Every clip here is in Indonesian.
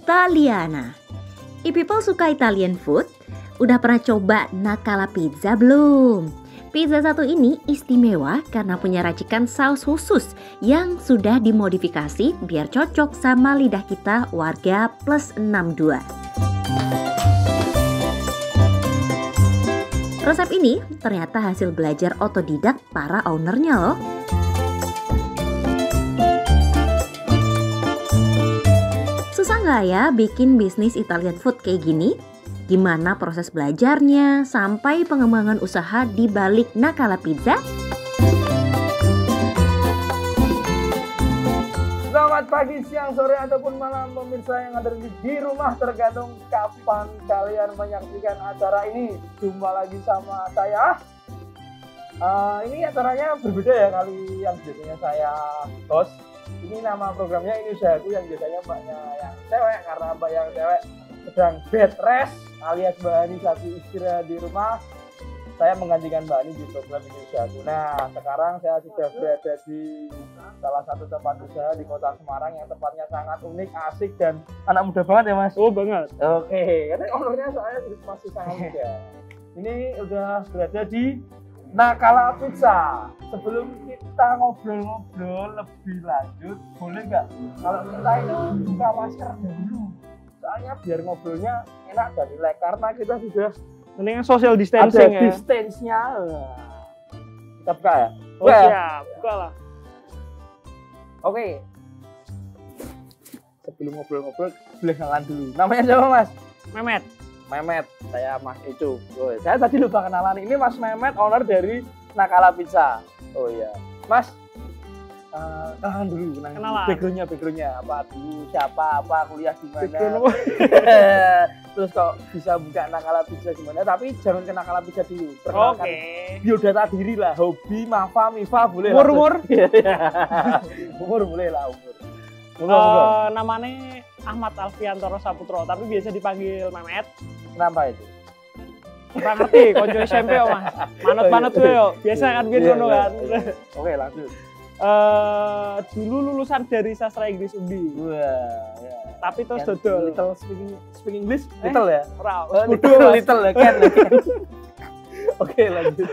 Italiana. E-people suka Italian food? Udah pernah coba Nacala Pizza belum? Pizza satu ini istimewa karena punya racikan saus khusus yang sudah dimodifikasi biar cocok sama lidah kita warga plus 62. Resep ini ternyata hasil belajar otodidak para ownernya loh. Susah nggak ya bikin bisnis Italian food kayak gini? Gimana proses belajarnya sampai pengembangan usaha di balik Nacala Pizza? Selamat pagi, siang, sore, ataupun malam pemirsa yang ada di rumah, tergantung kapan kalian menyaksikan acara ini. Jumpa lagi sama saya. Ini acaranya berbeda ya kali yang biasanya saya host. Ini nama programnya Ini Usahaku yang biasanya mbaknya yang cewek, karena mbak yang cewek sedang bed rest alias Mbak Hani lagi istirahat di rumah. Saya menggantikan Mbak Hani di program Ini Usahaku. Nah, sekarang saya sudah berada di salah satu tempat usaha di Kota Semarang yang tempatnya sangat unik, asik, dan anak muda banget ya Mas? Oh banget. Oke, karena ownernya soalnya masih sangat muda. Ini udah berada di Nacala Pizza. Sebelum kita ngobrol-ngobrol lebih lanjut, boleh nggak kalau kita itu buka masker dulu? Soalnya biar ngobrolnya enak dan rileks, karena kita sudah Mendingan social distancing ada ya. distance-nya. Kita buka ya? Oh siap, buka lah. Oke. Sebelum ngobrol-ngobrol, boleh kenalan dulu. Namanya siapa Mas? Mehmet. Mehmet, saya Mas Eco. Oh, saya tadi lupa kenalan. Ini Mas Mehmet, owner dari Nacala Pizza. Oh iya, Mas, kenalan dulu. Kenalan. Backgroundnya apa dulu? Siapa? Apa? Kuliah di mana? Background. Terus kok bisa buka Nacala Pizza gimana? Tapi jangan ke Nacala Pizza dulu. Perkenalkan biodata diri lah. Hobi, Mafa, Mifa boleh. Umur. Umur boleh lah umur. Namanya Ahmad Alfiantoro Saputro, tapi biasa dipanggil Mehmet. Kenapa itu? Kurang ngerti, konco SMP ya Mas. Manut-manut gue yo. Biasa kan biar ngono kan. Oke, lanjut. Dulu lulusan dari sastra Inggris UNDI. Wah, ya. Tapi terus dodol. Little speaking English? Little ya? Ora, Little ya kan. Oke, lanjut.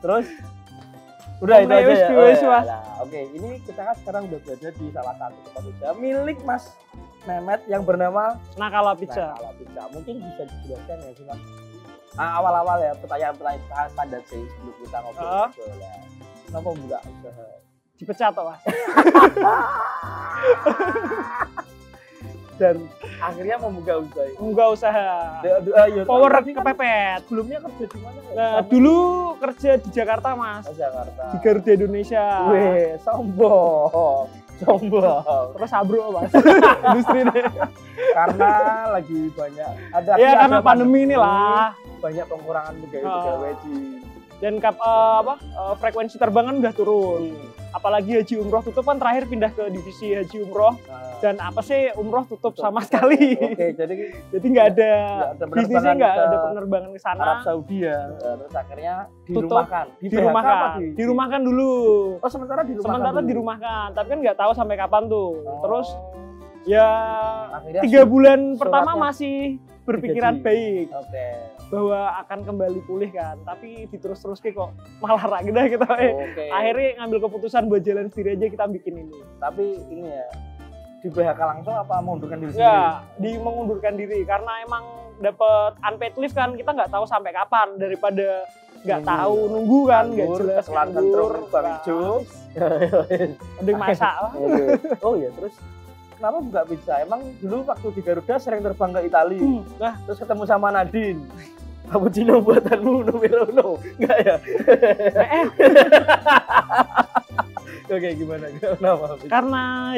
Terus udah itu aja ya. Oke, ini kita kan sekarang udah berada di salah satu tempat usaha milik Mas Mehmet yang bernama Nacala Pizza. Nacala Pizza. Mungkin bisa dijelaskan ya sih Mas? Awal-awal ya, pertanyaan standar sih sebelum kita ngobrol. Kenapa buka usaha? Dipecat toh Mas. Dan akhirnya membuka usaha. Membuka usaha. Power kepepet. Sebelumnya kerja di mana? Dulu kerja di Jakarta Mas. Jakarta. Di Garuda Indonesia. Wih, sombong. Terus abro Mas. Industri deh. Karena lagi banyak karena pandemi inilah. Banyak pengurangan pegawai di. Dan frekuensi terbangan udah turun. Apalagi haji umroh tutup kan, terakhir pindah ke divisi haji umroh. Dan umroh tutup sama sekali. Oke, jadi nggak ada bisnisnya, nggak ada penerbangan ke sana. Arab Saudi ya. Terus akhirnya dirumahkan dulu. Oh, sementara dirumahkan. Tapi kan nggak tahu sampai kapan tuh. Terus ya akhirnya 3 bulan pertama masih berpikiran baik. Bahwa akan kembali pulih kan, tapi diterus-terus kok malah rakyat kita. Akhirnya ngambil keputusan buat jalan sendiri aja, kita bikin ini. Tapi ini ya, di PHK langsung apa mengundurkan diri sendiri? Mengundurkan diri karena emang dapat unpaid leave kan, kita nggak tahu sampai kapan, daripada nggak tahu nunggu kan, nggak jelas nganggur. Mending masak. Oh ya, terus kenapa buka pizza? Emang dulu waktu di Garuda sering terbang ke Italia. Terus ketemu sama Nadine. Cappuccino buatanmu numero uno. Enggak ya? Oke, gimana? Kenapa? Karena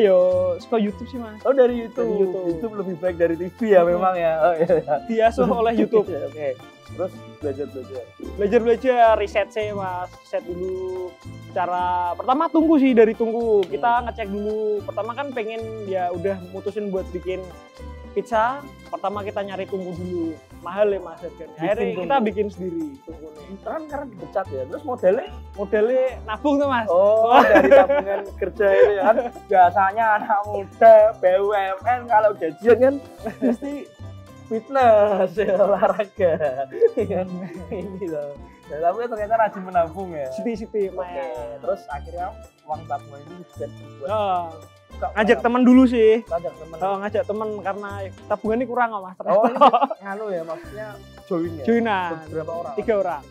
suka YouTube sih Mas. Oh, dari YouTube. YouTube lebih baik dari TV ya memang ya. Oh iya. Diasuh oleh YouTube. Oke. Terus belajar riset sih Mas. Riset dulu. Cara pertama tunggu. Kita ngecek dulu. Pertama kan pengen ya udah mutusin buat bikin pizza pertama kita nyari tunggu dulu, mahal ya mas harganya. Akhirnya kita bikin sendiri tunggunya. Kan karena dipecat ya, terus modelnya nabung tuh mas. Oh, dari tabungan kerja itu ya kan. Biasanya anak muda BUMN kalau gajian kan mesti fitness, olahraga. Ini loh. Nah, tapi ternyata rajin menabung ya. Siti Oke. Terus akhirnya uang tabungan ini buat ngajak teman dulu sih. Ngajak teman karena tabungannya kurang kok mas. Oh, ini nganu ya, maksudnya join ya? Joinan. Berapa orang? 3 orang.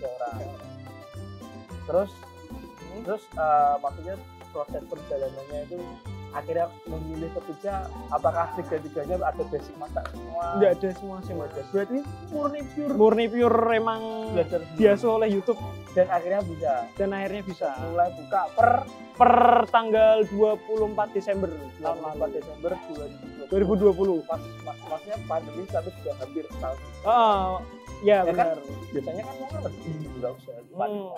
Terus maksudnya proses perjalanannya itu akhirnya memilih ke pizza, apakah tiga-tiganya ada basic masak semua? Enggak ada semua sih mas. Berarti murni pure emang belajar biasa oleh YouTube dan akhirnya bisa. Mulai buka per tanggal 24 Desember tahun lalu. 24 Desember 2020. Masnya pandemi tapi sudah hampir setahun. Oh, ya benar. Kan, biasanya kan mau ngerti enggak usah panik.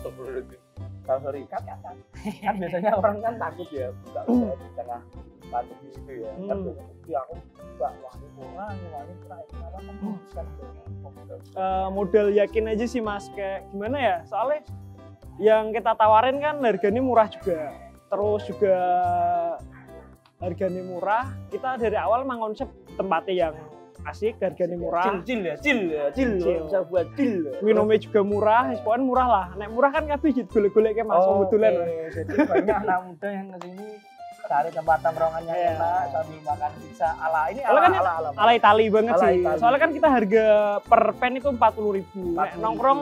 Sorry, kan biasanya orang kan takut ya buka usaha di tengah pandemi itu ya. Kan biasanya aku buka wani kenapa kan modal yakin aja sih mas, kayak gimana ya, soalnya yang kita tawarin kan harganya murah juga, terus juga harganya murah. Kita dari awal mengkonsep tempatnya yang asik, harganya murah, cil bisa buat cil, minumnya juga murah, pokoknya murah lah. Nek murah kan kabeh golek-golek kayak mas, kebetulan. Jadi banyak anak muda yang kesini cari tempat tongkrongannya enak sambil makan pizza ala ini ala Itali banget sih. Soalnya kan kita harga per pen itu 40.000. Nongkrong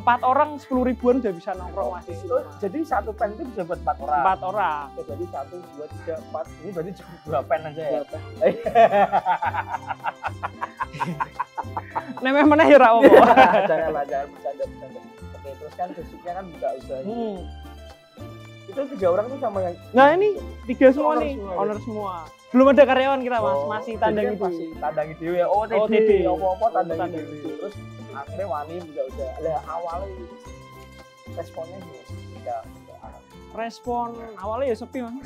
4 orang 10.000-an udah bisa nongkrong mas. Jadi satu pen itu bisa buat 4 orang. 4 orang. Jadi 1, 2, 3, 4. Ini berarti cukup 2 pen aja ya. Nemeh meneh ya ra opo. Jangan bercanda. Oke, terus kan basicnya kan buka usaha. Itu 3 orang tuh sama yang. Nah, ini 3 semua nih, owner semua. Belum ada karyawan kita mas, masih tandang itu. Masih tandang itu ya. OTD. Apa-apa tandang itu. Terus akhirnya wani buka usaha. Lah awalnya responnya gimana? Respon awalnya ya sepi mas.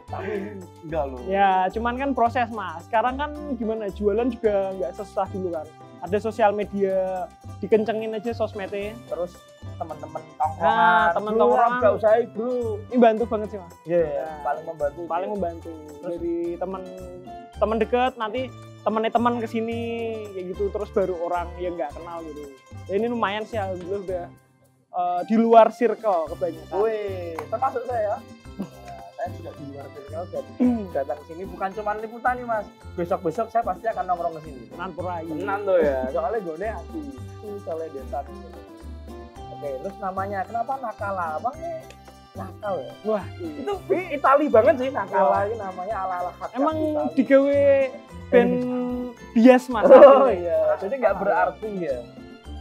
Tapi ini enggak loh. Ya, cuman kan proses mas. Sekarang kan gimana, jualan juga nggak sesusah dulu kan. Ada sosial media, dikencengin aja sosmednya. Terus teman-teman tongkrongan. Teman tongkrongan nggak usah bro. Ini bantu banget sih mas. Iya, paling membantu. Terus dari teman dekat, nanti teman kesini kayak gitu, terus baru orang yang nggak kenal gitu. Ya ini lumayan sih, alhamdulillah udah di luar circle kebanyakan. Wih, termasuk saya. Saya juga di luar circle dan datang ke sini bukan cuma liputan nih mas. Besok saya pasti akan nongkrong ke sini. Tenan tuh ya. Soalnya gue asli. Soalnya desa. Oke, terus namanya kenapa Nakala? Bang nakal ya. Wah, itu Itali banget sih Nakala ini namanya ala-ala khas. Emang digawe band bias mas. Oh iya. Jadi nggak berarti ya.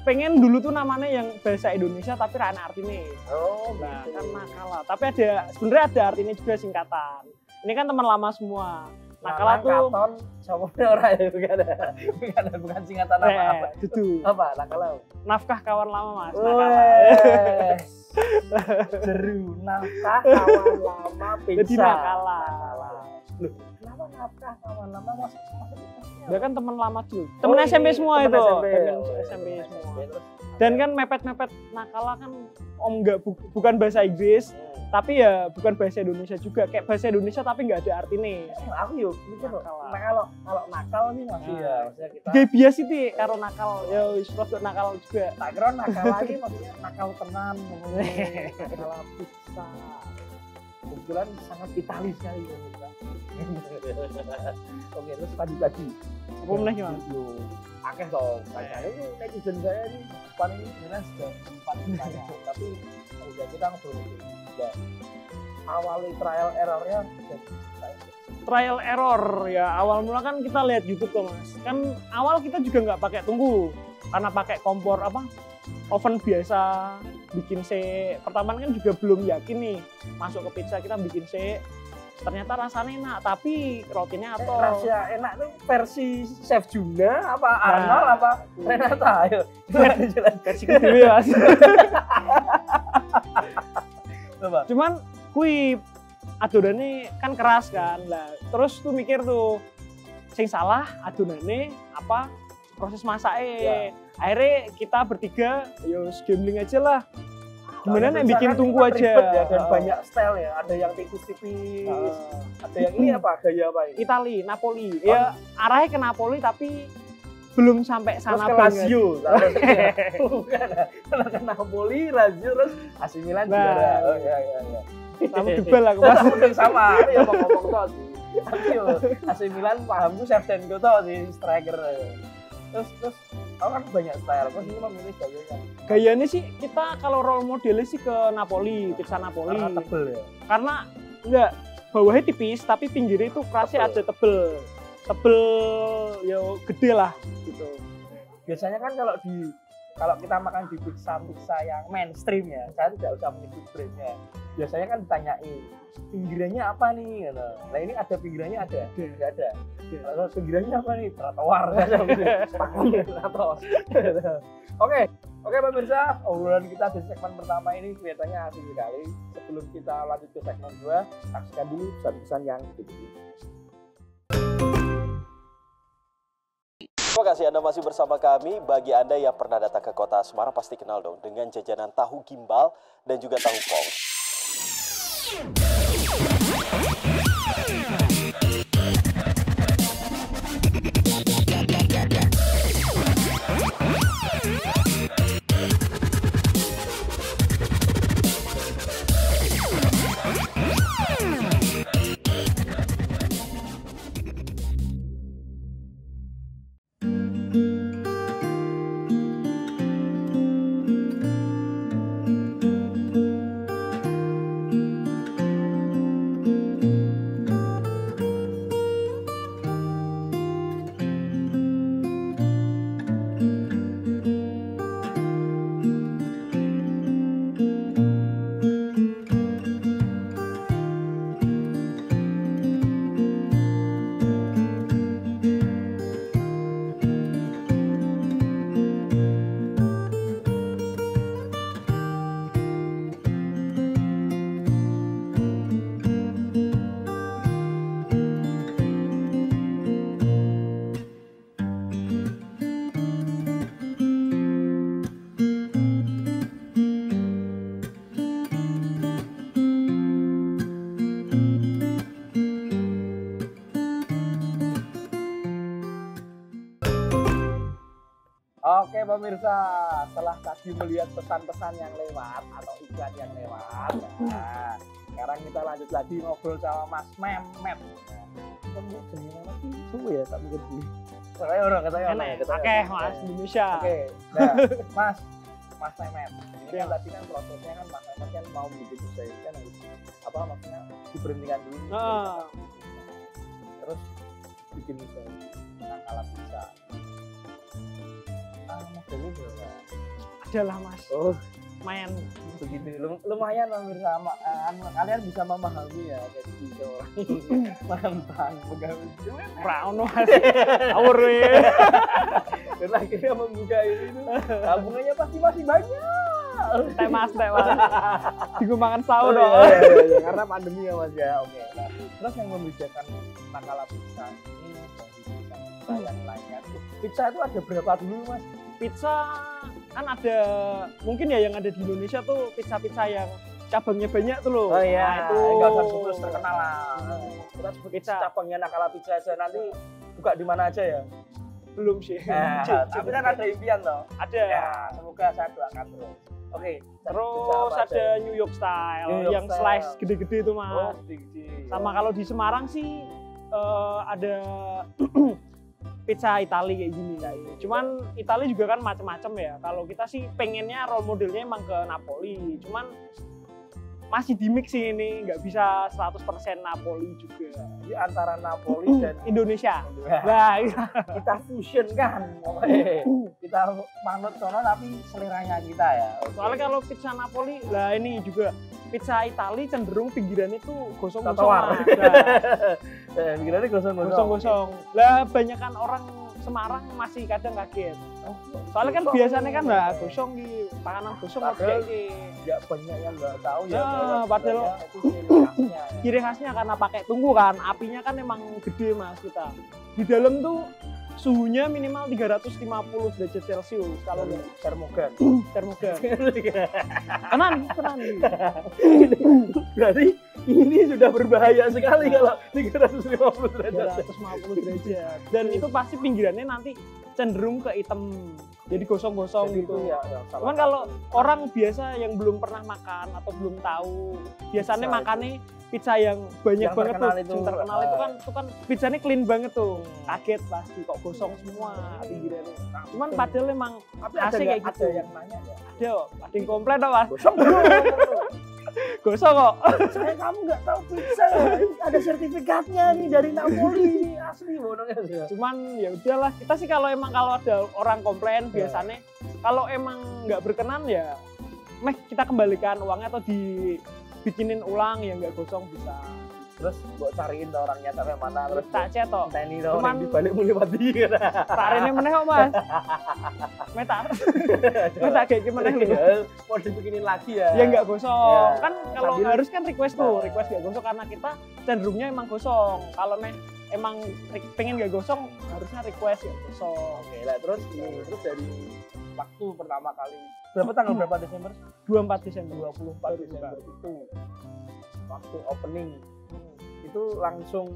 Pengen dulu tuh namanya yang bahasa Indonesia tapi rana artinya. Oh, nah kan Nakala. Tapi sebenarnya ada artinya juga singkatan. Ini kan teman lama semua. Nakala tuh katon sama orang ya bukan singkatan apa-apa. Itu. Apa Nakala? Nafkah kawan lama mas. Nakala. Seru nafkah kawan lama pizza. Jadi Nakala. Loh, kenapa nafkah kawan lama mas? Dia kan teman lama dulu. Temen SMP semua itu. SMP semua. Dan kan mepet-mepet Nakala kan bukan bahasa Inggris. Tapi ya bukan bahasa Indonesia juga, kayak bahasa Indonesia tapi nggak ada artinya. Aku yuk mikir kalau nakal nih masih ya, maksudnya kita. Gak bias itu karo nakal, ya terus nakal juga. Tak kira nakal lagi maksudnya nakal tenan, nakal pizza. Kebetulan sangat Itali sekali ya. Oke, terus pagi-pagi. Apa meneh gimana? Akeh dong. Kayaknya itu netizen saya nih, paling ini sudah sempat saya, tapi udah kita ngobrol. Awalnya trial error ya, awal mula kan kita lihat YouTube tuh mas. Kan awal kita juga nggak pakai tunggu karena pakai kompor oven biasa, bikin pertama kan juga belum yakin nih masuk ke pizza, kita bikin ternyata rasanya enak tapi rotinya atau rasa enak tuh versi Chef Juna apa Arnold apa Renata, ayo versi kedua ya mas. Cuman kui adorannya kan keras kan lah, terus tuh mikir tuh sing salah adonane apa proses masaknya. Akhirnya kita bertiga yo gambling aja lah. Gimana nih bikin tungku aja ya, dan banyak style ya, ada yang tipis-tipis, ada yang ini apa, gaya apa ini? Itali, Napoli. Ya arahnya ke Napoli tapi belum sampai sana banget. Lazio, bukan. Kalau ke Napoli, Lazio, terus AC Milan juara. Oh iya. Kamu debel aku Mas. Udah sama, ya ngomong toh sih. Tapi yo AC Milan pahamku Shevchenko toh si striker. Terus kalau kan banyak style, kok ini memilih gayanya? Gayanya sih kita kalau role modelnya sih ke Napoli, pizza Napoli. Karena tebel ya? Karena enggak, bawahnya tipis tapi pinggirnya itu kerasnya ada tebel. Tebel ya gede lah gitu. Biasanya kan kalau kita makan di pizza yang mainstream ya, saya tidak usah menyebut brandnya. Biasanya kan ditanyain pinggirannya apa nih gitu. Nah ini ada pinggirannya ada, nggak ada. Kalau pinggirannya apa nih? Trotoar Oke pemirsa, obrolan kita di segmen pertama ini kelihatannya asik sekali. Sebelum kita lanjut ke segmen 2, saksikan dulu pesan-pesan yang berikut. Terima kasih Anda masih bersama kami. Bagi Anda yang pernah datang ke kota Semarang pasti kenal dong dengan jajanan tahu gimbal dan juga tahu pong. Oke pemirsa, setelah tadi melihat pesan-pesan yang lewat atau iklan yang lewat, nah, sekarang kita lanjut lagi ngobrol sama Mas Memet. Kamu jenis apa sih? Suwe ya, tak mungkin beli. Katanya orang, Oke, Mas Indonesia. Oke, nah, Mas Memet. Ini kan tadi kan prosesnya kan Mas Memet kan mau bikin usaha kan harus apa maksudnya diberhentikan dulu. Terus bikin usaha Nangkala Pizza. Modelnya berapa? Adalah Mas. Oh, lumayan begitu. Lumayan pemirsa. Kalian bisa memahami ya kayak gitu orang mantan pegawai. Rano Mas. Awur we. Dan akhirnya membuka ini tabungannya pasti masih banyak. Teh Mas. Digumakan sahur dong. Iya, karena pandemi ya Mas ya. Oke. Nah, terus yang membedakan Nangkala Pizza ini dari pizza yang lainnya. Pizza itu ada berapa dulu Mas? Pizza kan ada mungkin ya yang ada di Indonesia tuh pizza-pizza yang cabangnya banyak tuh loh. Oh iya, nah, itu enggak usah sebut terkenal lah. Kita sebut pizza cabangnya Nangkala Pizza aja, nanti buka di mana aja ya? belum sih. Tapi kan ada impian toh. Ada. Ya, semoga saya doakan terus. Oke, terus ada New York Style yang slice gede-gede itu Mas. Oh, gede-gede. Sama kalau di Semarang sih ada pizza Itali kayak gini. Cuman Itali juga kan macam-macam ya. Kalau kita sih pengennya role modelnya emang ke Napoli. Cuman masih di mix sih ini, nggak bisa 100% Napoli juga. Jadi antara Napoli dan Indonesia. Nah, kita fusion kan. Kita manut sono tapi seleranya kita ya. Soalnya kalau pizza Napoli, lah ini juga pizza Itali cenderung pinggirannya tuh gosong-gosong. Pinggirannya gosong-gosong. Lah banyak kan orang Semarang masih kadang kaget. Soalnya kan biasanya kan nggak gosong di panganan gosong padahal ya banyak yang nggak tahu ya. Padahal itu ciri khasnya. Ciri khasnya karena pakai tungku kan, apinya kan emang gede mas kita. Di dalam tuh suhunya minimal 350 derajat Celcius kalau termogan. Tenang. Berarti ini sudah berbahaya sekali kalau 350 derajat. 350 derajat. Dan itu pasti pinggirannya nanti cenderung ke hitam. Jadi gosong-gosong gitu. Ya, cuman kalau orang biasa yang belum pernah makan atau belum tahu, biasanya makannya pizza yang banyak banget tuh, yang terkenal itu kan pizzanya clean banget tuh. Kaget pasti kok gosong semua pinggirannya. Cuman padahal emang asik kayak gitu. Ada yang nanya ya? Ada yang komplain dong mas. Gosong Gosong kok. Saya kamu nggak tahu pizza ya? Ada sertifikatnya nih dari Napoli ini asli bodongnya sih. Cuman ya udahlah, kita sih kalau ada orang komplain biasanya kalau emang nggak berkenan ya kita kembalikan uangnya atau dibikinin ulang ya nggak gosong bisa. Terus buat cariin orangnya sampai mana terus tak cetok. Teni orang di balik mulai mati. Tarine meneh kok mas. Meta kayak gimana lu? Mau dibikinin lagi ya? Ya nggak gosong. Ya. Kan kalau harus kan request tuh, request nggak gosong karena kita cenderungnya emang gosong. Kalau emang pengen nggak gosong harusnya request ya gosong. Oke lah terus dari waktu pertama kali tanggal berapa Desember? 24 Desember. 24 Desember itu waktu opening itu langsung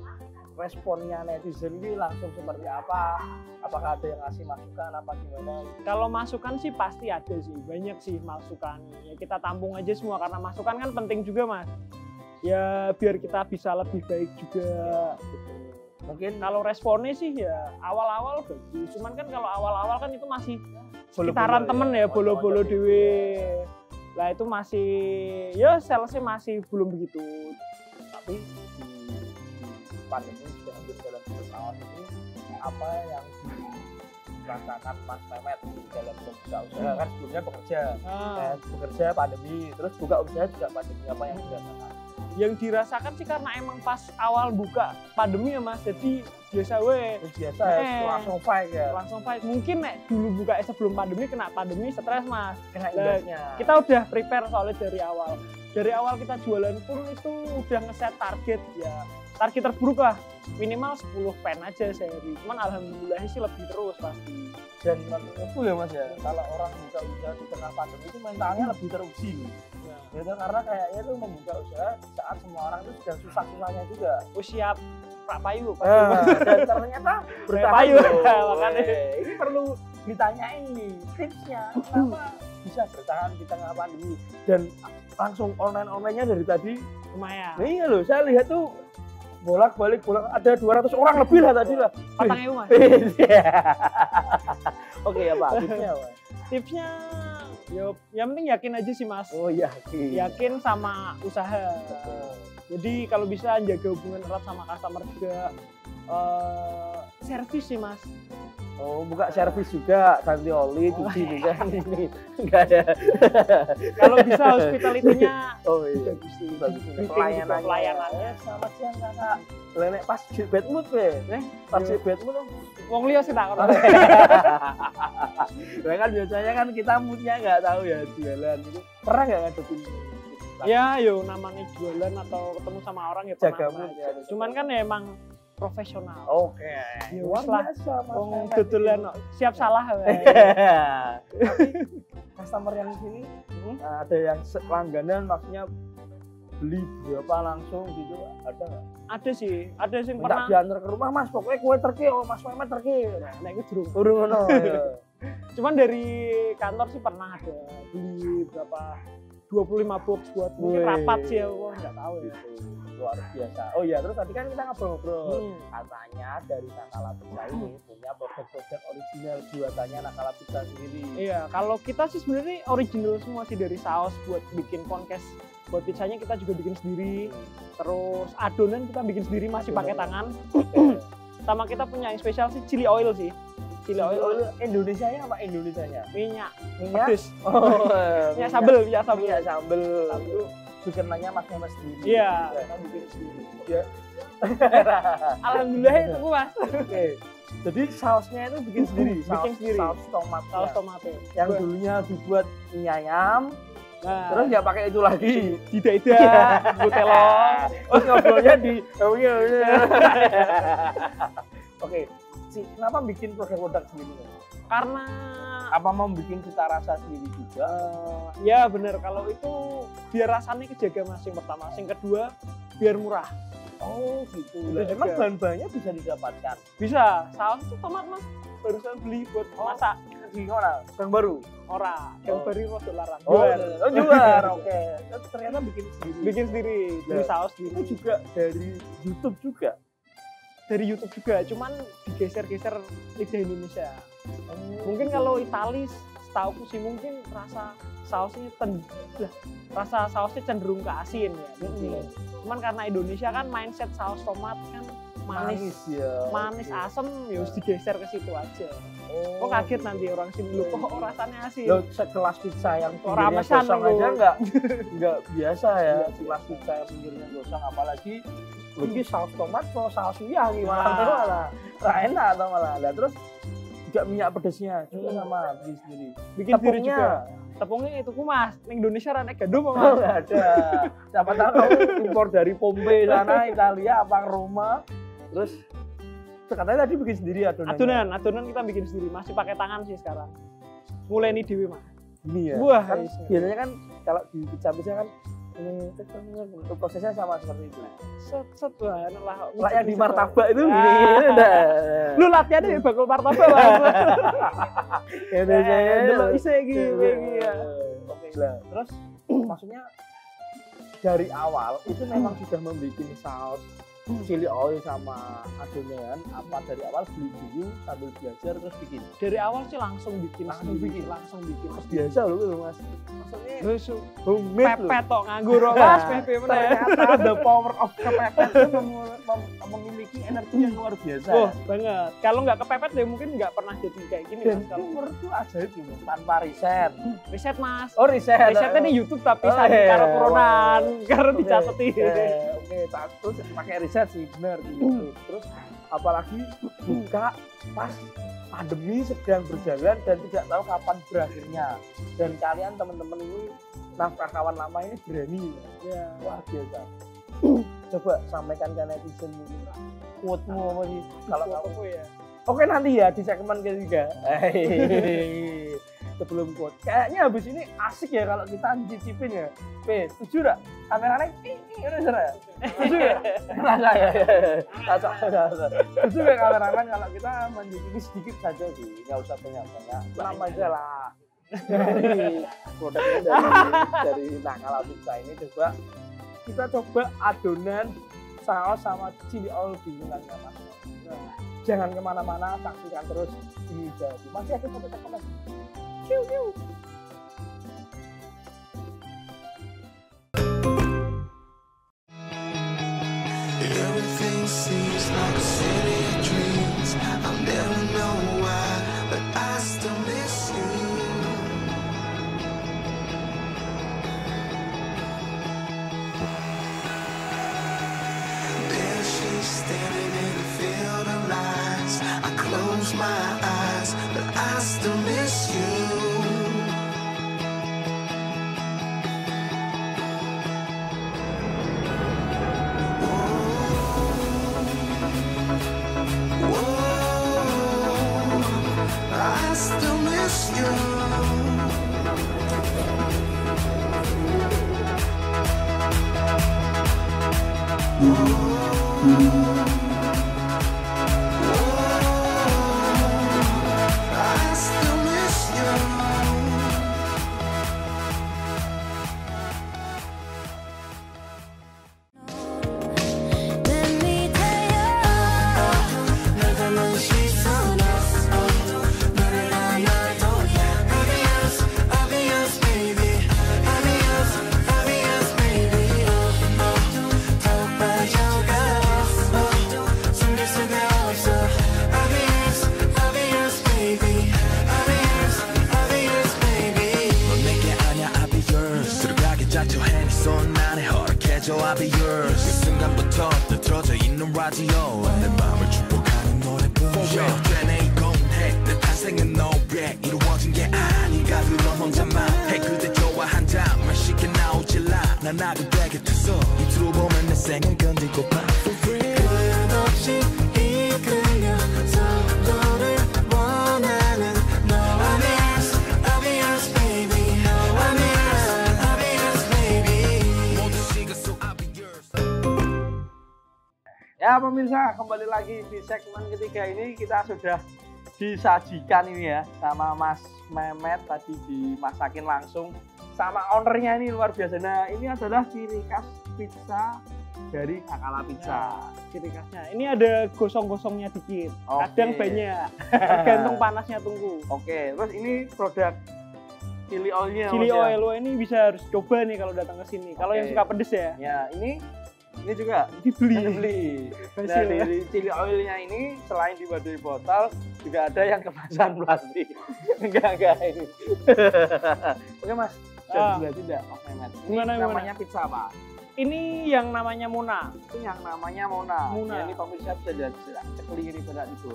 responnya netizen ini langsung seperti apa? Apakah ada yang ngasih masukan apa gimana? Kalau masukan sih pasti ada sih, banyak sih masukan. Ya kita tampung aja semua karena masukan kan penting juga mas. Ya biar kita bisa lebih baik juga. Mungkin kalau responnya sih ya awal-awal bagus. Cuman kan kalau awal-awal kan itu masih sekitaran temen ya, bolo-bolo dewe. Lah itu masih ya salesnya masih belum begitu. Tapi pandemi sudah hampir dalam 1 tahun ini apa yang dirasakan Mas Mehmet dalam buka usaha kan sebelumnya bekerja pandemi terus buka usaha juga pandemi, apa yang dirasakan? Yang dirasakan sih karena emang pas awal buka pandemi ya mas, jadi biasa langsung fight ya. Langsung fight. Mungkin dulu buka sebelum pandemi kena pandemi stres mas. Kena imbasnya. Kita udah prepare soalnya dari awal. Dari awal kita jualan pun itu udah ngeset target ya. Target terburuk lah, minimal 10 pen aja sehari. Cuman alhamdulillah sih lebih terus pasti. Dan menurutku ya mas ya, kalau orang buka usaha di tengah pandemi itu mentalnya lebih teruji. Gitu, karena kayaknya itu membuka usaha saat semua orang itu sedang susah-susahnya juga. Siap Pak Payu. Dan ternyata bertahan. Makanya ini perlu ditanyain nih tipsnya kenapa bisa bertahan di tengah pandemi dan langsung online-nya dari tadi lumayan. Iya loh, saya lihat tuh bolak-balik ada 200 orang lebih lah tadi lah. 4.000 mas. Oke apa tipsnya apa? Tipsnya yang penting yakin aja sih mas. Oh yakin. Yakin sama usaha. Jadi kalau bisa jaga hubungan erat sama customer juga. Servis sih mas. Oh buka servis juga, ganti oli, cuci juga ini enggak ada. Kalau bisa hospitality-nya bagus sih. Pelayanannya. Selamat siang kakak. Lenek pas bad mood pas bad mood wong liya sih tak kan biasanya kan kita moodnya nggak tahu ya jualan itu. Pernah nggak ngadepin? Ya namanya jualan atau ketemu sama orang ya jaga pernah. mood. Cuman kan ya emang profesional. Oke. Ya wis lah. Wong dodolan siap salah wae. Tapi customer yang di sini ada yang langganan maksudnya beli berapa langsung gitu ada nggak? Ada sih minta pernah diantar ke rumah mas, pokoknya kue terki, Mas Mehmet terki. Nah itu durung ngono. Cuman dari kantor sih pernah ada beli berapa 25 box buat mungkin rapat sih ya, nggak tahu ya. Luar biasa. Oh iya, terus tadi kan kita ngobrol-ngobrol. Katanya dari Nakala Pizza ini punya produk-produk original buatannya Nakala Pizza sendiri. Iya, kalau kita sih sebenarnya original semua sih, dari saus buat bikin konkes buat pizzanya kita juga bikin sendiri. Terus adonan kita bikin sendiri masih pakai tangan. Sama kita punya yang spesial sih chili oil sih. Chili oil Indonesianya apa Indonesianya? Minyak pedes. Minyak sambel. Bikinannya Mas Mehmet sendiri. Iya, kita bikin sendiri. Ya. Alhamdulillah itu mas. Oke. Jadi sausnya itu bikin sendiri, saus tomat. Saus tomat. Yang dulunya dibuat mie ayam, terus nggak pakai itu lagi. Tidak, butelon. Oh, ngobrolnya di. Oke, kenapa bikin produk sendiri? Karena apa mau bikin cita rasa sendiri juga? Ya bener, kalau itu biar rasanya kejaga Mas yang pertama, yang kedua biar murah. Oh gitu. Emang bahan-bahannya bisa didapatkan? Bisa, saus itu tomat Mas, barusan beli buat masak. Di mana? Yang baru? Yang baru rada larang. Jual. Oke. Ternyata bikin sendiri. Beli saus sendiri. Itu juga dari YouTube juga. Dari YouTube juga, cuman digeser-geser lidah Indonesia. Mungkin kalau Italis, setauku sih mungkin rasa sausnya cenderung ke asin ya. Cuman karena Indonesia kan mindset saus tomat kan manis asem, ya harus digeser ke situ aja. Kok kaget nanti orang sini loh, kok rasanya asin. Loh, sekelas pizza yang pinggirnya gosong aja nggak biasa ya. Sekelas pizza yang pinggirnya gosong, apalagi ini saus tomat atau saus uyah gimana? Nah, enak atau malah. Nah, terus juga minyak pedasnya juga sama bikin sendiri. Bikin sendiri juga. Tepungnya itu Mas, di Indonesia rane gandum Mas. Enggak ada. Siapa tahu kamu impor dari Pompe sana, Italia, apa Roma. Terus katanya tadi bikin sendiri adonan. Adonan kita bikin sendiri, masih pakai tangan sih sekarang. Mulai nih dewi Mas. Ini ya. Wah, kan, biasanya kan kalau di pizza kan ini untuk prosesnya sama seperti itu. Sederhana lah. Lah yang di martabak itu lu latihan di bakul martabak Mas. Dulu isi gini ya. Oke lah. Terus maksudnya dari awal itu memang sudah membuat saus chili oil sama adonan, apa dari awal beli dulu sambil belajar terus bikin? Dari awal sih langsung bikin. Biasa loh Mas. Maksudnya homemade pepet tok nganggur Mas, PP mana ya? Ternyata the power of kepepet itu memiliki energi yang luar biasa. Oh, banget. Kalau nggak kepepet ya mungkin nggak pernah jadi kayak gini Mas. Kalau menurutku ajaib loh, tanpa riset. Riset Mas. Oh, riset. Risetnya di YouTube tapi karo koronan, karena dicatetin. Oke, terus pakai riset sih benar gitu. Terus apalagi buka pas pandemi sedang berjalan dan tidak tahu kapan berakhirnya. Dan kalian teman-teman ini nafkah kawan lama ini berani ya, luar biasa. Coba sampaikan ke netizen mungkin quote-mu apa sih kalau kamu ya. Oke, nanti ya di segmen ketiga. Sebelum quote. Kayaknya habis ini asik ya kalau kita cicipin ya. Setuju enggak? Kameranya ini udah setuju ya? Rasa ya. Setuju ya kameramen kalau kita mencicipi sedikit saja sih, nggak usah banyak-banyak. Lama aja lah. Dari produknya dari Nakala Pizza ini kita coba adonan saus sama chili oil bikinannya Mas. Jangan kemana-mana, saksikan terus di Jadi. Masih ada foto-foto. Ciu. Everything seems like a city of dreams. I'll never know why, but I still miss you. There she's standing in a field of lights. I close my eyes, but I still miss you. I still miss you. I still miss you. I'll be yours. 그 순간부터 뜨들어져 있는 라디오 내 마음을 축복하는 노래뿐. For 되네 공해 내 탄생은 너백 이루어진 게 아닌가 그런 혼자만 해 그대 좋아 한 잔만 쉽게 나오질 않아 나 그대게 tus어 입술로 보면 내 생을 건들고파 끝없이 이끌려서 너를 원하는 너와 I'll be yours baby I'll be yours baby 모든 시간 속 I'll be yours. Ya pemirsa, kembali lagi di segmen ketiga ini kita sudah disajikan ini ya sama Mas Mehmet, tadi dimasakin langsung sama ownernya, ini luar biasa. Nah ini adalah ciri khas pizza dari Nakala Pizza. Ciri khasnya ini ada gosong-gosongnya dikit, Oke. kadang banyak, tergantung panasnya tunggu. Oke, terus ini produk chili oilnya. Chili Mas, ya? oil lo ini bisa harus coba nih kalau datang ke sini. Kalau Oke. yang suka pedes ya, Ya ini juga dibeli. beli. Nah, Hasil ya. di chili oilnya ini selain dibuat dari botol, juga ada yang kemasan plastik. enggak ini. Oke Mas, Ah. sudah tidak Mas Mehmet. Ini Gimana, namanya pizza apa? Ini yang namanya Mona. Itu yang namanya Mona. Mona. Ya, ini pemirsa bisa cekli ini pada itu.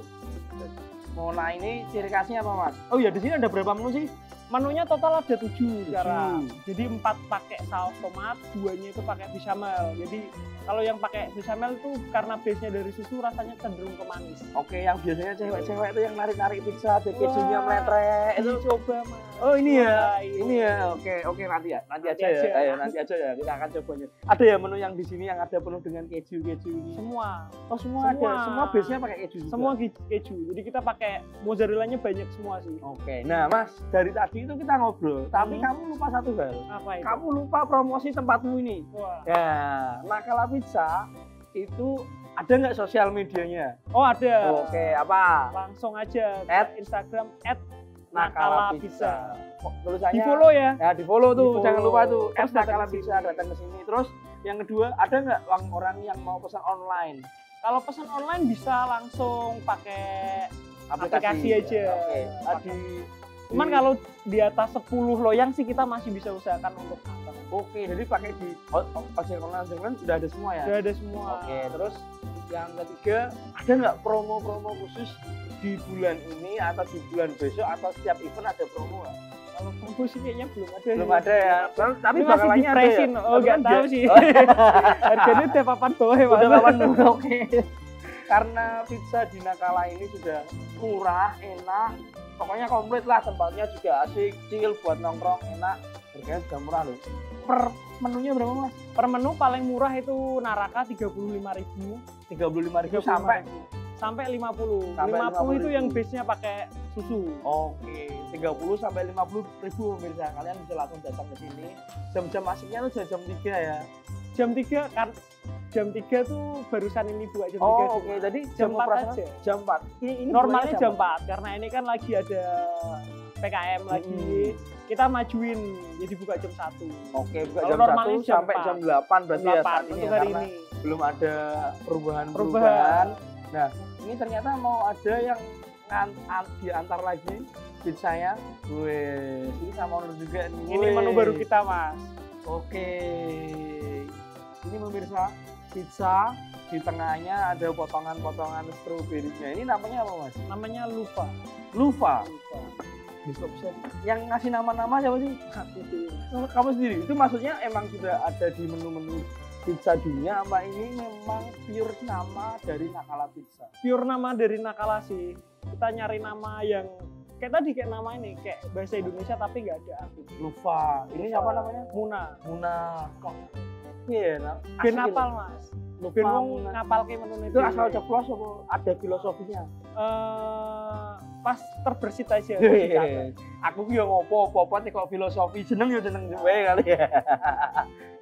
Mona ini ciri khasnya apa Mas? Oh ya, di sini ada berapa menu sih? Menunya total ada 7 sekarang. 7. Jadi 4 pakai saus tomat, 2-nya itu pakai bechamel. Jadi kalau yang pakai bechamel itu karena base-nya dari susu rasanya cenderung ke manis. Oke, yang biasanya cewek-cewek itu yang narik-narik pizza, ada kejunya Wah, meletrek itu. coba Mas. Oh ini ya, Cobain. ini ya. Oke nanti ya, nanti aja ya. aja. Ayo nanti aja ya, kita akan cobanya. Ada ya menu yang di sini yang ada penuh dengan keju ini. Semua. Oh semua ada, semua base-nya pakai keju juga. Semua keju. Jadi kita pakai mozzarella-nya banyak semua sih. Oke, nah Mas, dari tadi itu kita ngobrol, tapi kamu lupa satu hal. Apa itu? Kamu lupa promosi tempatmu ini. Wah. Ya, Nakala Pizza itu ada nggak sosial medianya? Oh ada. Oke, apa? Langsung aja At ke Instagram Nakala Pizza. Tulisannya Di follow ya. Ya di follow tuh, Di-follow. jangan lupa tuh. Terus Nakala datang ke Pizza sini. datang ke sini. Terus yang kedua, ada nggak orang yang mau pesan online? Kalau pesan online bisa langsung pakai aplikasi aja. Oke. Cuman kalau di atas 10 loyang sih kita masih bisa usahakan untuk nganter. Oke, jadi pakai di ojek online sudah ada semua ya. Sudah ada semua. Oke, terus yang ketiga, ada nggak promo-promo khusus di bulan ini atau di bulan besok atau setiap event ada promo nggak? Kalau promo sih kayaknya belum ada. Belum ada ya. Tapi Ini masih bakalannya ada ya. di-price-in. Oh, Tapi nggak kan tahu dia- sih. Oh, Harganya udah papan bawah ya, Mas. udah papan dulu. Oke. Karena pizza di Nakala ini sudah murah, enak. Pokoknya komplit lah, tempatnya juga asik, chill buat nongkrong, enak. Harganya juga murah loh. Per menunya berapa Mas? Per menu paling murah itu Naraka 35.000. 35.000 sampai sampai 50. Sampai 50 itu 50.000. yang base-nya pakai susu. Oke, 30 sampai 50.000 pemirsa. Kalian bisa langsung datang ke sini. Jam-jam asiknya tuh jam 3 ya. Jam 3 kan jam 3 tuh barusan ini buka jam 3 Oh, cuma. oke. Jadi jam 4 operasional aja. Jam 4. Ini Normalnya bukanya jam 4 karena ini kan lagi ada PKM lagi. Kita majuin jadi buka jam 1. Oke, buka Kalau jam normalnya 1 jam sampai 4. jam 8 berarti ya 8 saat ini untuk ya, hari karena ini. belum ada perubahan. Perubahan. Nah, ini ternyata mau ada yang diantar lagi pizzanya. Wih, ini sama owner juga nih. Ini Wih. menu baru kita, Mas. Oke. Ini pemirsa, pizza di tengahnya ada potongan-potongan stroberinya. Ini namanya apa, Mas? Namanya Lupa. Lufa. Lupa. Yang ngasih nama-nama siapa sih? Aku sih. Kamu sendiri. Itu maksudnya emang sudah ada di menu-menu pizza dunia apa ini memang pure nama dari Nakala Pizza? Pure nama dari Nakala sih. Kita nyari nama yang kayak tadi kayak nama ini kayak bahasa Indonesia tapi nggak ada arti. Lufa. Ini Lupa. apa namanya? Muna. Muna. Kok? Iya, nah. Ben asik apal, gitu. Mas. Lufa Ben wong Muna. ngapal ke menu Itu asal ceplos apa ada filosofinya? Pas terbersit aja. Aku ki yo ngopo apa kok filosofi jeneng yo jeneng wae kali ya.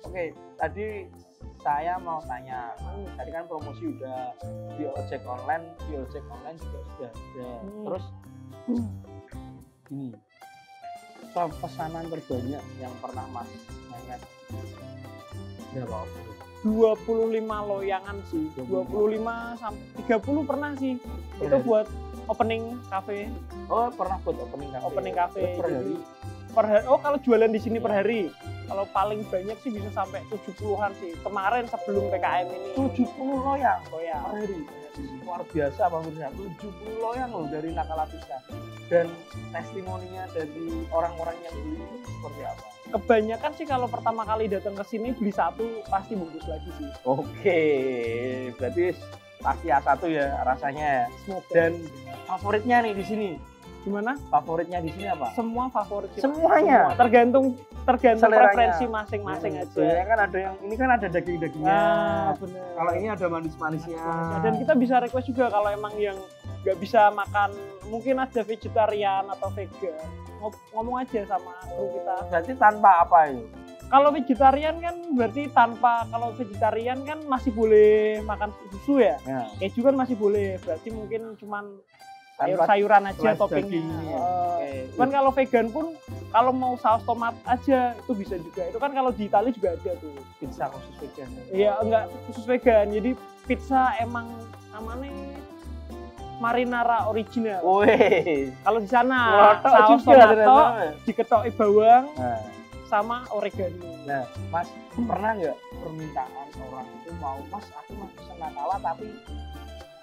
Oke, tadi saya mau tanya, tadi kan promosi udah di ojek online juga sudah ada. Terus ini pesanan terbanyak yang pernah Mas Mehmet berapa? 25 loyangan sih. 25 sampai 30 pernah sih. Itu buat opening cafe. Oh, pernah buat opening cafe. Opening cafe. Terus per hari? Per hari. Oh, kalau jualan di sini per hari. Kalau paling banyak sih bisa sampai 70-an sih. Kemarin sebelum PKM ini. 70 loyang. Loyang. Luar biasa pemirsa, 70 loyang loh dari Nakala Pizza. Dan testimoninya dari orang-orang yang beli itu seperti apa? Kebanyakan sih kalau pertama kali datang ke sini beli satu pasti bungkus lagi sih. Oke, berarti pasti A1 ya rasanya. Semoga. Dan favoritnya nih di sini. Gimana? Favoritnya di sini apa? Semua favorit sih. Semuanya? Semua. Tergantung Seleranya. preferensi masing-masing aja. Ya kan ada yang ini kan ada daging-dagingnya. Nah, bener. Kalau ini ada manis-manisnya. Dan kita bisa request juga kalau emang yang nggak bisa makan, mungkin ada vegetarian atau vegan. Ngomong aja sama kru kita. Berarti tanpa apa itu? Kalau vegetarian kan berarti tanpa, kalau vegetarian kan masih boleh makan susu ya. Ya. Keju kan masih boleh, berarti mungkin cuman sayur-sayuran aja toppingnya. Cuman kalau vegan pun kalau mau saus tomat aja itu bisa juga. Itu kan kalau di Italia juga ada tuh Pizza khusus vegan. iya enggak khusus vegan, jadi pizza emang namanya marinara original. Wih, Kalau di sana Ngelotok saus juga tomato ternyata. diketoki bawang Nah, sama oregano. nah, Mas pernah nggak permintaan orang itu mau, Mas aku mau pesen Nakala tapi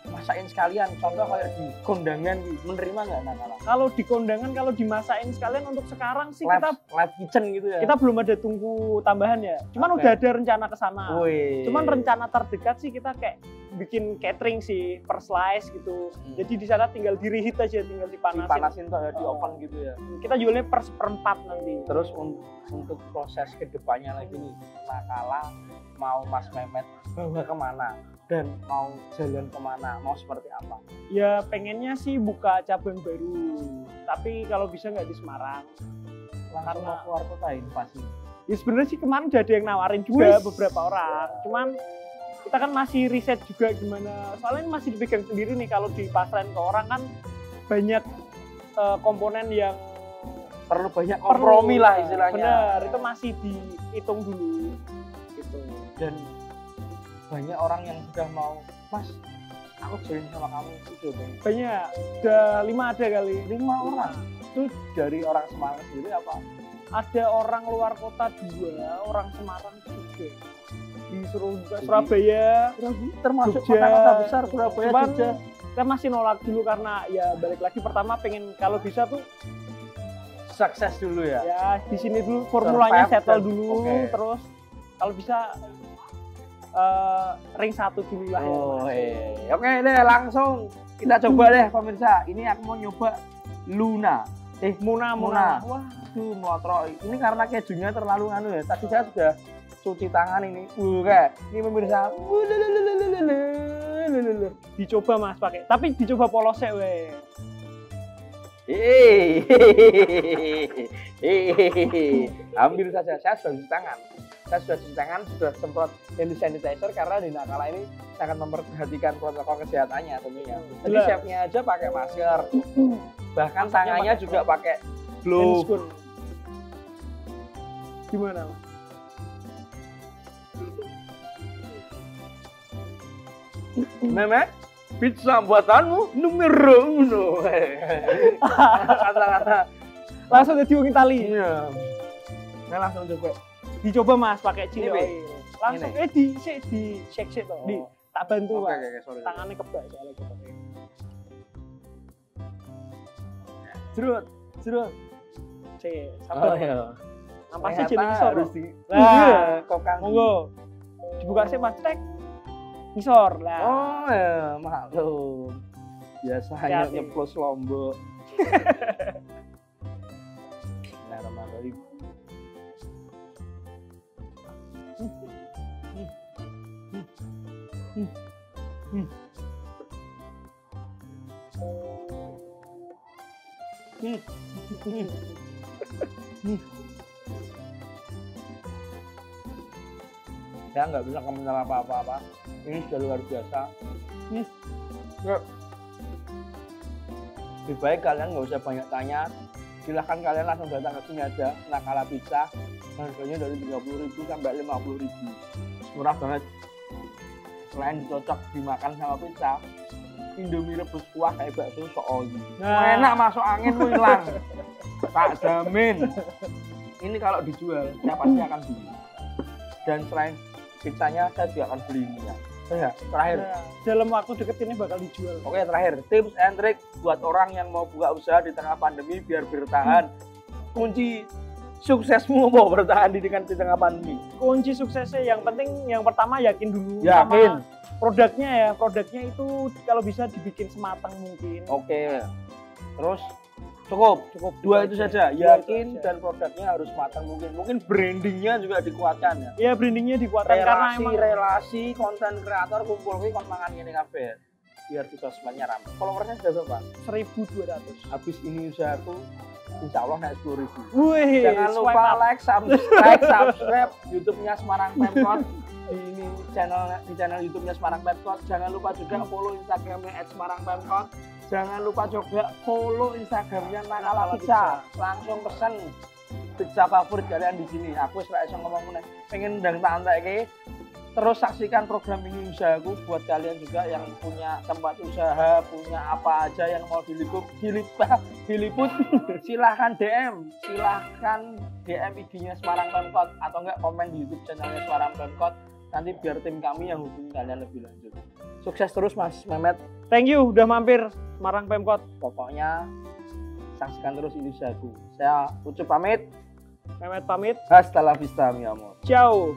masakin sekalian, contoh kayak di kondangan gitu, menerima nggak Nakala? Kalau di kondangan, kalau dimasakin sekalian untuk sekarang sih Live kitchen gitu ya? kita belum ada tunggu tambahan ya. Cuman Oke. udah ada rencana ke sana. Wih. Cuman rencana terdekat sih kita kayak bikin catering sih per slice gitu. Jadi di sana tinggal di reheat aja, tinggal dipanasin. dipanasin tuh ya, di oven gitu ya. Kita jualnya per seperempat nanti. Terus untuk proses kedepannya lagi nih, Nakala mau Mas Mehmet bawa kemana dan mau jalan kemana, mau seperti apa? Ya pengennya sih buka cabang baru. Tapi kalau bisa nggak di Semarang. Langsung mau keluar kota ini pasti. Ya sebenarnya sih kemarin udah ada yang nawarin juga Wih. beberapa orang. Cuman kita kan masih riset juga gimana. Soalnya masih dipegang sendiri nih, kalau dipasarin ke orang kan banyak komponen yang Perlu banyak kompromi lah istilahnya. Bener, itu masih dihitung dulu gitu. Dan banyak orang yang sudah mau, Mas, aku join sama kamu itu deh. Banyak, udah 5 ada kali. 5 orang. Itu dari orang Semarang sendiri apa? Ada orang luar kota 2, orang Semarang 3. Di Surabaya, Termasuk Jogja. kota-kota besar Surabaya, Cuman Jogja. kita masih nolak dulu karena ya balik lagi, pertama pengen kalau bisa tuh Sukses dulu ya. ya di sini dulu formulanya Survive settle dan- dulu, oke. terus kalau bisa ring 1 dulu lah Oh, ya. Oke deh, langsung kita coba deh pemirsa. Ini aku mau nyoba Luna. Muna. Wah, Aduh, motor. Ini karena kejunya terlalu anu ya. Tadi saya sudah cuci tangan ini. Kayak ini pemirsa. dicoba Mas pakai. Tapi dicoba polosnya weh. Hampir saja. Saya sudah cuci tangan. Sudah semprot hand sanitizer karena di Nakala ini sangat memperhatikan protokol kesehatannya tentunya. Jadi Jelas. chefnya aja pakai masker. Bahkan Masaknya tangannya pakai juga pakai Handscoon. glove. Gimana Mas? Memet, pizza buatanmu numero 1. Kata-kata. Langsung diungin tali. Iya. Saya langsung coba. Dicoba Mas pakai chili Ini, Be. oil. Langsung Ini. di shake toh. Di tak bantu Oke, Mas. oke, sorry. Tangannya kebak soalnya kita. Jerut. Cek, Oh sabar. iya. Nampasnya Ternyata jadi ngisor. harus di. Nah, kokang. monggo. Dibuka sih Mas, tek. Ngisor lah. Oh ya, maklum. Biasanya Hati-hati. nyeplos Lombok. Bismillahirrahmanirrahim. Saya nggak bisa komentar apa-apa. Ini sudah luar biasa. Ya. Lebih baik kalian nggak usah banyak tanya. Silahkan kalian langsung datang ke sini aja. Nakala Pizza. Harganya dari 30.000 sampai 50.000. Murah banget. Selain cocok dimakan sama pizza, Indomie rebus kuah kayak bakso sooi. Nah. Enak, masuk angin lu hilang. Tak jamin. ini kalau dijual saya pasti akan beli. Dan selain pizzanya saya juga akan beli ini ya. Ya, terakhir. Dalam waktu deket ini bakal dijual. Oke, terakhir tips and trick buat orang yang mau buka usaha di tengah pandemi biar bertahan. Kunci suksesmu mau bertahan di tengah pandemi. Kunci suksesnya yang penting yang pertama yakin dulu Yakin. sama produknya ya. Produknya itu kalau bisa dibikin sematang mungkin. Oke. Terus cukup dua itu saja, yakin dan produknya harus matang mungkin brandingnya juga dikuatkan ya. Iya, brandingnya dikuatkan karena emang relasi konten kreator kumpul ke kon mangan ngene kabeh biar di sosmednya ramai. Followersnya sudah berapa? 1.200. Habis ini usahaku insya Allah naik 10.000. Wih, Jangan lupa like, subscribe YouTube-nya Semarang Pemkot di channel YouTube-nya Semarang Pemkot. Jangan lupa juga follow Instagram-nya @semarangpemkot. Jangan lupa juga follow Instagram-nya Nakala Pizza. Langsung pesen pizza favorit kalian di sini. Aku setelah iso ngomong meneh, pengen ndang tak antek. Terus saksikan program ini usahaku buat kalian juga yang punya tempat usaha, punya apa aja yang mau diliput silahkan DM IG-nya Semarang Pemkot atau enggak komen di YouTube channelnya Semarang Pemkot. Nanti biar tim kami yang hubungi kalian lebih lanjut. Sukses terus Mas Mehmet. Thank you udah mampir Semarang Pemkot. Pokoknya saksikan terus ini usahaku. Saya Ucup pamit. Mehmet pamit. Hasta la vista mi amor. Ciao.